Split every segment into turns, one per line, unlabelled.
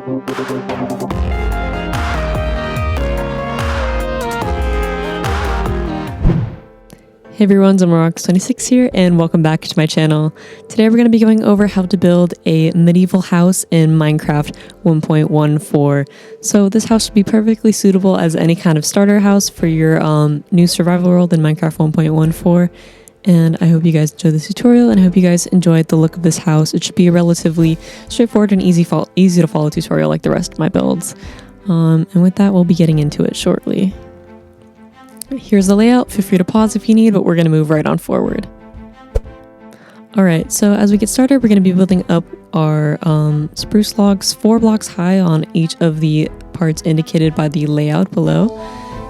Hey everyone, Zomorox26 here, and welcome back to my channel. Today we're going to be going over how to build a medieval house in Minecraft 1.14. So this house should be perfectly suitable as any kind of starter house for your new survival world in Minecraft 1.14. And I hope you guys enjoyed this tutorial, and I hope you guys enjoyed the look of this house. It should be a relatively straightforward and easy to follow tutorial like the rest of my builds. And with that, we'll be getting into it shortly. Here's the layout. Feel free to pause if you need, but we're going to move right on forward. Alright, so as we get started, we're going to be building up our spruce logs 4 blocks high on each of the parts indicated by the layout below.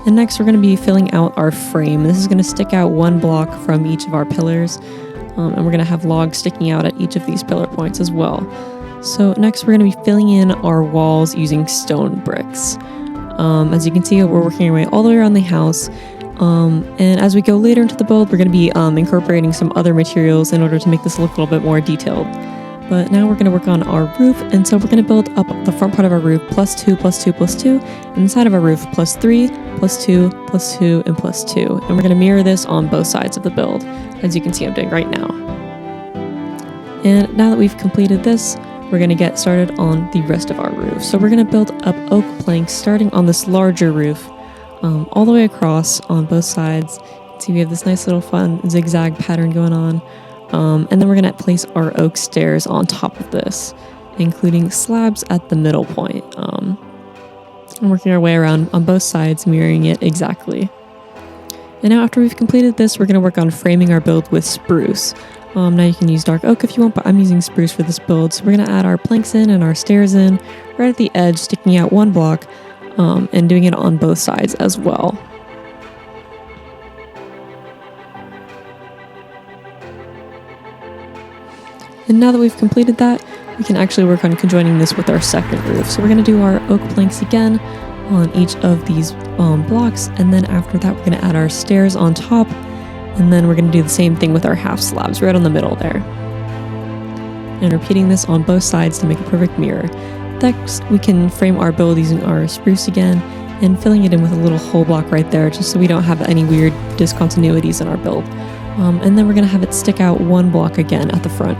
And next we're going to be filling out our frame. This is going to stick out 1 block from each of our pillars, and we're going to have logs sticking out at each of these pillar points as well. So next we're going to be filling in our walls using stone bricks. As you can see, we're working our way all the way around the house, and as we go later into the build, we're going to be incorporating some other materials in order to make this look a little bit more detailed. But now we're going to work on our roof, and so we're going to build up the front part of our roof +2, +2, +2, and the side of our roof +3, +2, +2, and +2. And we're going to mirror this on both sides of the build, as you can see I'm doing right now. And now that we've completed this, we're going to get started on the rest of our roof. So we're going to build up oak planks starting on this larger roof all the way across on both sides. See, we have this nice little fun zigzag pattern going on. And then we're going to place our oak stairs on top of this, including slabs at the middle point. And working our way around on both sides, mirroring it exactly. And now after we've completed this, we're going to work on framing our build with spruce. Now you can use dark oak if you want, but I'm using spruce for this build. So we're going to add our planks in and our stairs in, right at the edge, sticking out 1 block, and doing it on both sides as well. And now that we've completed that, we can actually work on conjoining this with our second roof. So we're going to do our oak planks again on each of these blocks, and then after that we're going to add our stairs on top. And then we're going to do the same thing with our half slabs right on the middle there. And repeating this on both sides to make a perfect mirror. Next, we can frame our build using our spruce again and filling it in with a little hole block right there, just so we don't have any weird discontinuities in our build. And then we're going to have it stick out 1 block again at the front.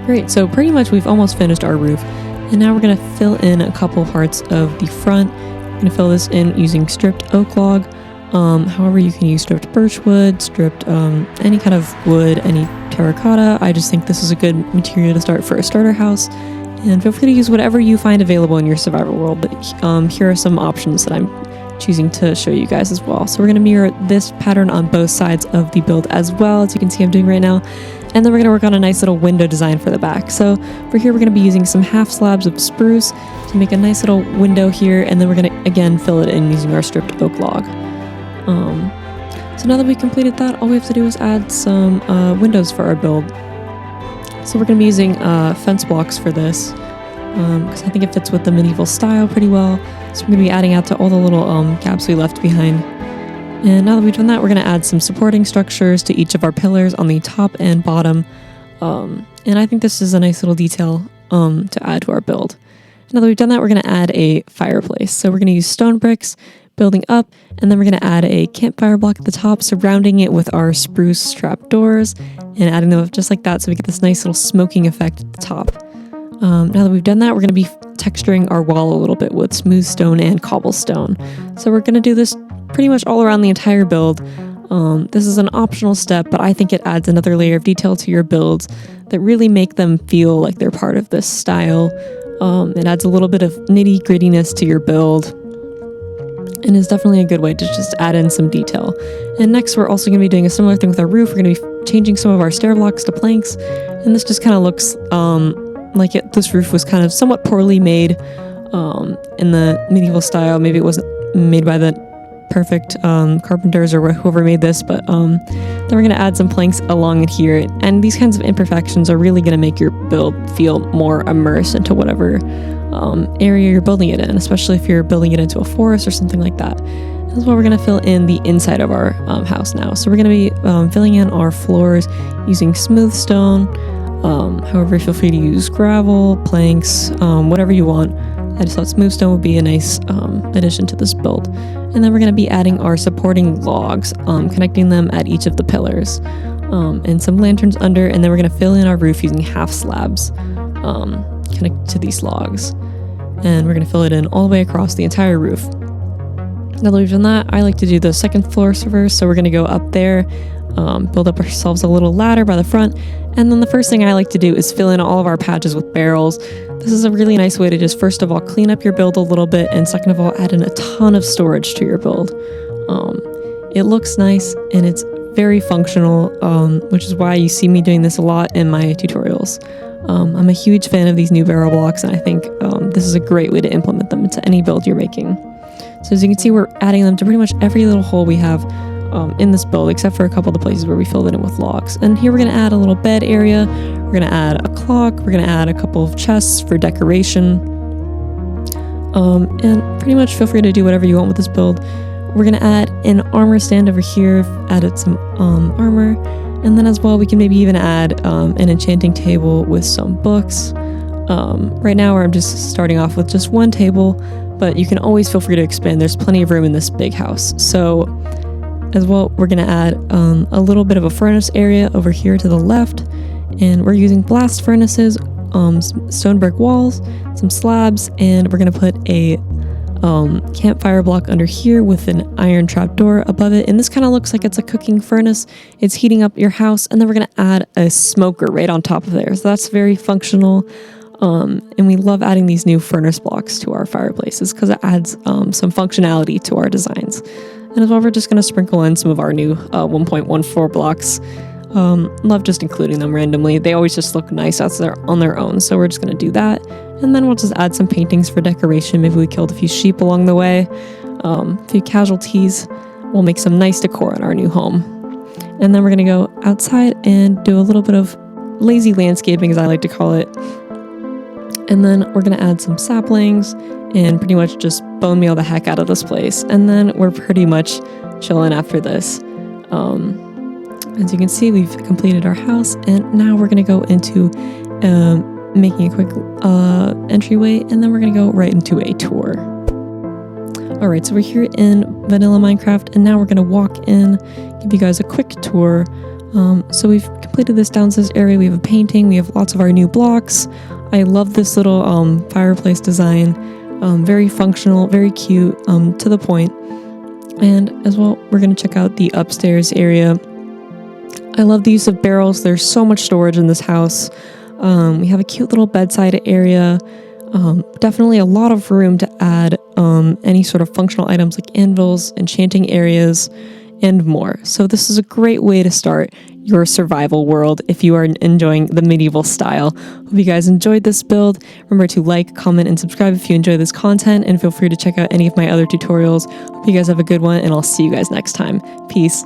Great, so pretty much we've almost finished our roof. And now we're going to fill in a couple parts of the front. I'm going to fill this in using stripped oak log. However, you can use stripped birch wood, stripped any kind of wood, any terracotta. I just think this is a good material to start for a starter house. And feel free to use whatever you find available in your survival world. But here are some options that I'm choosing to show you guys as well. So we're going to mirror this pattern on both sides of the build as well, as you can see I'm doing right now. And then we're going to work on a nice little window design for the back. So for here, we're going to be using some half slabs of spruce to make a nice little window here. And then we're going to, again, fill it in using our stripped oak log. So now that we've completed that, all we have to do is add some windows for our build. So we're going to be using fence blocks for this, because I think it fits with the medieval style pretty well. So we're going to be adding out to all the little gaps we left behind. And now that we've done that, we're going to add some supporting structures to each of our pillars on the top and bottom. And I think this is a nice little detail to add to our build. Now that we've done that, we're going to add a fireplace. So we're going to use stone bricks, building up, and then we're going to add a campfire block at the top, surrounding it with our spruce trap doors, and adding them up just like that so we get this nice little smoking effect at the top. Now that we've done that, we're going to be texturing our wall a little bit with smooth stone and cobblestone. So we're going to do this pretty much all around the entire build. This is an optional step, but I think it adds another layer of detail to your builds that really make them feel like they're part of this style. It adds a little bit of nitty-grittiness to your build, and is definitely a good way to just add in some detail. And next, we're also going to be doing a similar thing with our roof. We're going to be changing some of our stair blocks to planks, and this just kind of looks like this roof was kind of somewhat poorly made in the medieval style. Maybe it wasn't made by the perfect carpenters or whoever made this, but then we're going to add some planks along it here, and these kinds of imperfections are really going to make your build feel more immersed into whatever area you're building it in, especially if you're building it into a forest or something like that. This is what we're going to fill in the inside of our house now. So we're going to be filling in our floors using smooth stone, However, feel free to use gravel, planks, whatever you want. I just thought smooth stone would be a nice addition to this build. And then we're going to be adding our supporting logs, connecting them at each of the pillars, and some lanterns under, and then we're going to fill in our roof using half slabs connected to these logs. And we're going to fill it in all the way across the entire roof. Now that we've done that, I like to do the second floor first, so we're going to go up there, build up ourselves a little ladder by the front, and then the first thing I like to do is fill in all of our patches with barrels. This is a really nice way to just first of all clean up your build a little bit, and second of all add in a ton of storage to your build. It looks nice and it's very functional, which is why you see me doing this a lot in my tutorials. I'm a huge fan of these new barrel blocks, and I think this is a great way to implement them into any build you're making. So as you can see, we're adding them to pretty much every little hole we have in this build, except for a couple of the places where we filled it in with logs. And here we're going to add a little bed area, we're going to add a clock, we're going to add a couple of chests for decoration, and pretty much feel free to do whatever you want with this build. We're going to add an armor stand over here, added some armor, and then as well we can maybe even add an enchanting table with some books. Right now I'm just starting off with just one table, but you can always feel free to expand. There's plenty of room in this big house. So as well, we're going to add a little bit of a furnace area over here to the left, and we're using blast furnaces, stone brick walls, some slabs, and we're going to put a campfire block under here with an iron trap door above it. And this kind of looks like it's a cooking furnace. It's heating up your house, and then we're going to add a smoker right on top of there. So that's very functional. And we love adding these new furnace blocks to our fireplaces because it adds some functionality to our designs. And as well, we're just going to sprinkle in some of our new 1.14 blocks. Love just including them randomly. They always just look nice on their own, so we're just going to do that. And then we'll just add some paintings for decoration. Maybe we killed a few sheep along the way, a few casualties. We'll make some nice decor in our new home. And then we're going to go outside and do a little bit of lazy landscaping, as I like to call it. And then we're going to add some saplings and pretty much just bone meal the heck out of this place. And then we're pretty much chilling after this. As you can see, we've completed our house, and now we're going to go into making a quick entryway, and then we're going to go right into a tour. Alright, so we're here in Vanilla Minecraft, and now we're going to walk in, give you guys a quick tour. So we've completed this downstairs area. We have a painting, we have lots of our new blocks. I love this little fireplace design. Very functional, very cute, to the point. And as well, we're going to check out the upstairs area. I love the use of barrels. There's so much storage in this house. We have a cute little bedside area. Definitely a lot of room to add any sort of functional items like anvils, enchanting areas, and more. So this is a great way to start your survival world if you are enjoying the medieval style. Hope you guys enjoyed this build. Remember to like, comment, and subscribe if you enjoy this content, and feel free to check out any of my other tutorials. Hope you guys have a good one, and I'll see you guys next time. Peace.